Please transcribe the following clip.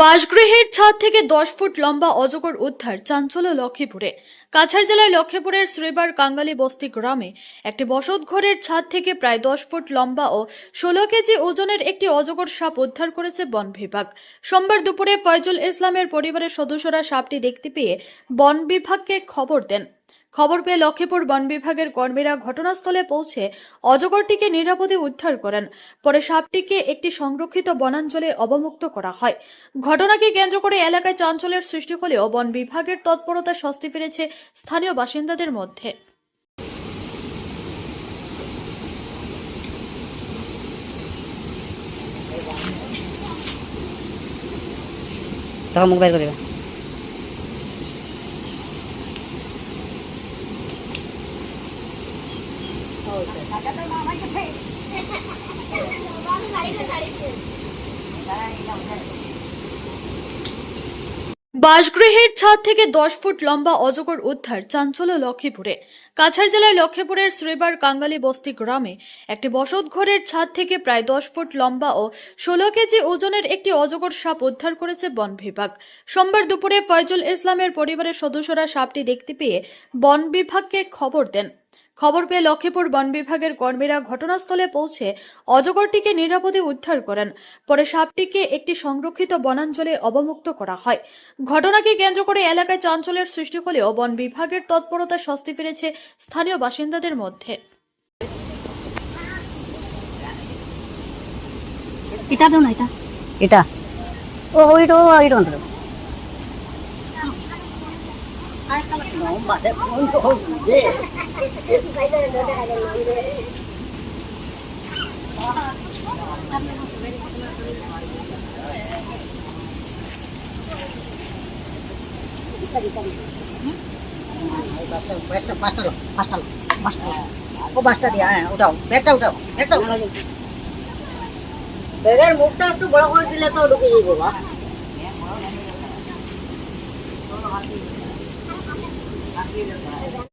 বাসগৃহের ছাদ থেকে 10 ফুট লম্বা অজগর উদ্ধার, চাঞ্চল্য লক্ষ্মীপুরে। কাছাড় জেলার লক্ষ্মীপুরের শ্রীবার কাঙ্গালি বস্তি গ্রামে একটি বসতঘরের ছাদ থেকে প্রায় 10 ফুট লম্বা ও 16 কেজি ওজনের একটি অজগর সাপ উদ্ধার করেছে বন বিভাগ। সোমবার দুপুরে ফয়জুল ইসলামের পরিবারের সদস্যরা সাপটি দেখতে পেয়ে বন বিভাগকে খবর দেন। খবর পেয়ে লক্ষ্মীপুর বন বিভাগের কর্মীরা ঘটনাস্থলে পৌঁছে অজগরটিকে নিরাপদে উদ্ধার করেন। পরে সাপটিকে একটি সংরক্ষিত বনাঞ্চলে অবমুক্ত করা হয়। ঘটনাকে কেন্দ্র করে এলাকায় চাঞ্চল্যের সৃষ্টি হলেও বন বিভাগের তৎপরতা স্বস্তি ফিরেছে স্থানীয় বাসিন্দাদের মধ্যে। মুখ বের করে দেবে। বাসগৃহের ছাদ থেকে 10 ফুট লম্বা অজগর উদ্ধার, চাঞ্চল্য লক্ষ্মীপুরে। কাছাড় জেলার লক্ষ্মীপুরের শ্রীবার কাঙ্গালি বস্তি গ্রামে একটি বসতঘরের ছাদ থেকে প্রায় 10 ফুট লম্বা ও 16 কেজি ওজনের একটি অজগর সাপ উদ্ধার করেছে বন বিভাগ। সোমবার দুপুরে ফয়জুল ইসলামের পরিবারের সদস্যরা সাপটি দেখতে পেয়ে বন বিভাগকে খবর দেন। খবর পেয়ে লক্ষ্মীপুর বন বিভাগের কর্মীরা ঘটনাস্থলে পৌঁছে অজগরটিকে নিরাপদে উদ্ধার করেন। পরে সাপটিকে একটি সংরক্ষিত বনাঞ্চলে অবমুক্ত করা হয়। ঘটনাকে কেন্দ্র করে এলাকায় চাঞ্চল্যের সৃষ্টি হলেও বন বিভাগের তৎপরতা স্বস্তি ফিরেছে স্থানীয় বাসিন্দাদের মধ্যে। এটা ওইটা বাসটা দিয়া, হ্যাঁ উঠাও, ব্যাগটা উঠাও, ব্যাগটা উঠাও। ব্যাগের মুখটা একটু বড় করে দিলে তো ঢুকে যাবো।